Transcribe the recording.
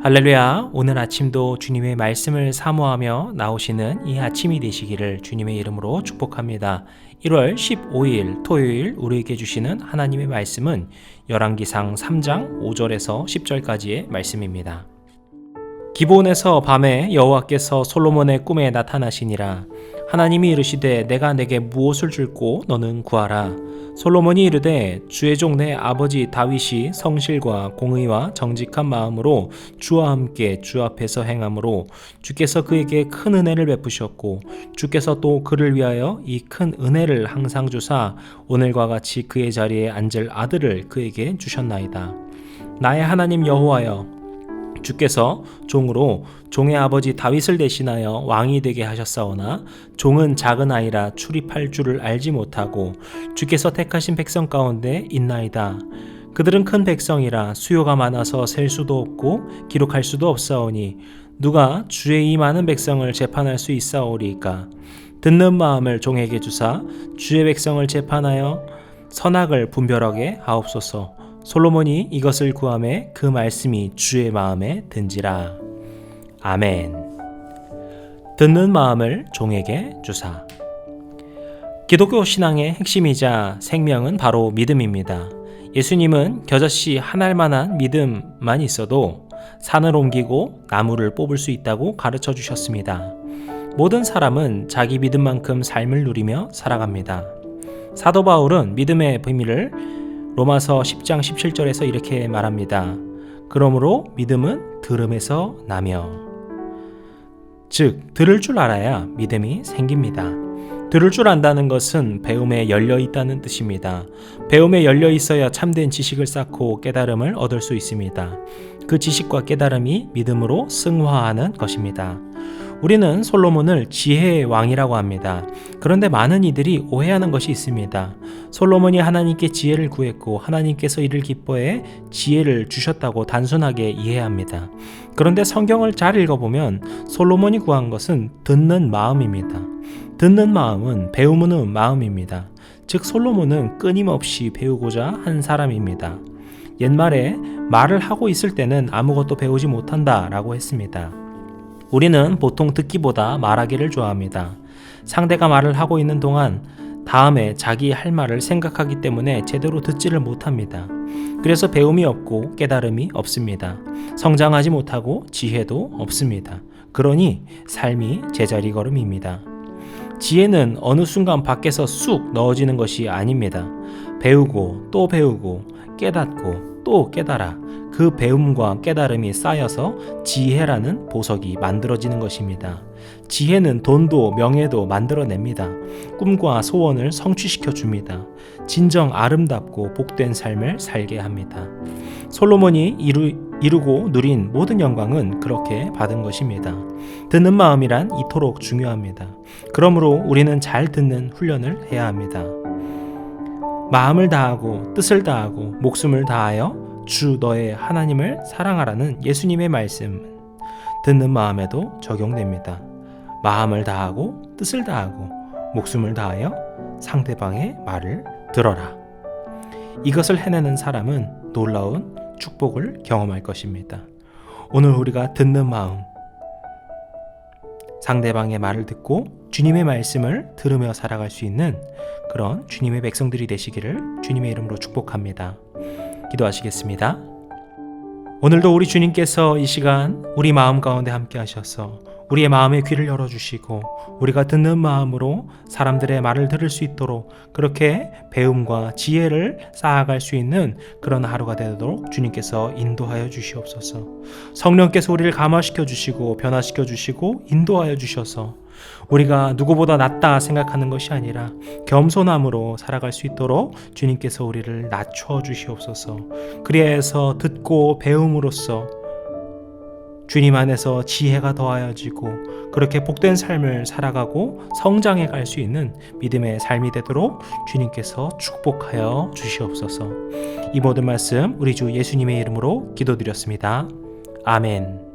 할렐루야. 오늘 아침도 주님의 말씀을 사모하며 나오시는 이 아침이 되시기를 주님의 이름으로 축복합니다. 1월 15일 토요일 우리에게 주시는 하나님의 말씀은 열왕기상 3장 5절에서 10절까지의 말씀입니다. 기브온에서 밤에 여호와께서 솔로몬의 꿈에 나타나시니라. 하나님이 이르시되 내가 내게 무엇을 줄고 너는 구하라. 솔로몬이 이르되 주의 종 내 아버지 다윗이 성실과 공의와 정직한 마음으로 주와 함께 주 앞에서 행함으로 주께서 그에게 큰 은혜를 베푸셨고 주께서 또 그를 위하여 이 큰 은혜를 항상 주사 오늘과 같이 그의 자리에 앉을 아들을 그에게 주셨나이다. 나의 하나님 여호와여, 주께서 종으로 종의 아버지 다윗을 대신하여 왕이 되게 하셨사오나 종은 작은 아이라 출입할 줄을 알지 못하고 주께서 택하신 백성 가운데 있나이다. 그들은 큰 백성이라 수요가 많아서 셀 수도 없고 기록할 수도 없사오니 누가 주의 이 많은 백성을 재판할 수 있사오리이까. 듣는 마음을 종에게 주사 주의 백성을 재판하여 선악을 분별하게 하옵소서. 솔로몬이 이것을 구하매 그 말씀이 주의 마음에 든지라. 아멘. 듣는 마음을 종에게 주사. 기독교 신앙의 핵심이자 생명은 바로 믿음입니다. 예수님은 겨자씨 한 알만한 믿음만 있어도 산을 옮기고 나무를 뽑을 수 있다고 가르쳐 주셨습니다. 모든 사람은 자기 믿음만큼 삶을 누리며 살아갑니다. 사도 바울은 믿음의 비밀을 로마서 10장 17절에서 이렇게 말합니다. 그러므로 믿음은 들음에서 나며. 즉, 들을 줄 알아야 믿음이 생깁니다. 들을 줄 안다는 것은 배움에 열려 있다는 뜻입니다. 배움에 열려 있어야 참된 지식을 쌓고 깨달음을 얻을 수 있습니다. 그 지식과 깨달음이 믿음으로 승화하는 것입니다. 우리는 솔로몬을 지혜의 왕이라고 합니다. 그런데 많은 이들이 오해하는 것이 있습니다. 솔로몬이 하나님께 지혜를 구했고 하나님께서 이를 기뻐해 지혜를 주셨다고 단순하게 이해합니다. 그런데 성경을 잘 읽어보면 솔로몬이 구한 것은 듣는 마음입니다. 듣는 마음은 배우는 마음입니다. 즉 솔로몬은 끊임없이 배우고자 한 사람입니다. 옛말에 말을 하고 있을 때는 아무것도 배우지 못한다라고 했습니다. 우리는 보통 듣기보다 말하기를 좋아합니다. 상대가 말을 하고 있는 동안 다음에 자기 할 말을 생각하기 때문에 제대로 듣지를 못합니다. 그래서 배움이 없고 깨달음이 없습니다. 성장하지 못하고 지혜도 없습니다. 그러니 삶이 제자리 걸음입니다. 지혜는 어느 순간 밖에서 쑥 넣어지는 것이 아닙니다. 배우고 또 배우고 깨닫고 또 깨달아 그 배움과 깨달음이 쌓여서 지혜라는 보석이 만들어지는 것입니다. 지혜는 돈도 명예도 만들어냅니다. 꿈과 소원을 성취시켜 줍니다. 진정 아름답고 복된 삶을 살게 합니다. 솔로몬이 이루고 누린 모든 영광은 그렇게 받은 것입니다. 듣는 마음이란 이토록 중요합니다. 그러므로 우리는 잘 듣는 훈련을 해야 합니다. 마음을 다하고 뜻을 다하고 목숨을 다하여 주 너의 하나님을 사랑하라는 예수님의 말씀은 듣는 마음에도 적용됩니다. 마음을 다하고 뜻을 다하고 목숨을 다하여 상대방의 말을 들어라. 이것을 해내는 사람은 놀라운 축복을 경험할 것입니다. 오늘 우리가 듣는 마음, 상대방의 말을 듣고 주님의 말씀을 들으며 살아갈 수 있는 그런 주님의 백성들이 되시기를 주님의 이름으로 축복합니다. 기도하시겠습니다. 오늘도 우리 주님께서 이 시간 우리 마음 가운데 함께 하셔서 우리의 마음의 귀를 열어주시고 우리가 듣는 마음으로 사람들의 말을 들을 수 있도록 그렇게 배움과 지혜를 쌓아갈 수 있는 그런 하루가 되도록 주님께서 인도하여 주시옵소서. 성령께서 우리를 감화시켜 주시고 변화시켜 주시고 인도하여 주셔서 우리가 누구보다 낫다 생각하는 것이 아니라 겸손함으로 살아갈 수 있도록 주님께서 우리를 낮춰 주시옵소서. 그리하여서 듣고 배움으로써 주님 안에서 지혜가 더하여지고 그렇게 복된 삶을 살아가고 성장해 갈 수 있는 믿음의 삶이 되도록 주님께서 축복하여 주시옵소서. 이 모든 말씀 우리 주 예수님의 이름으로 기도드렸습니다. 아멘.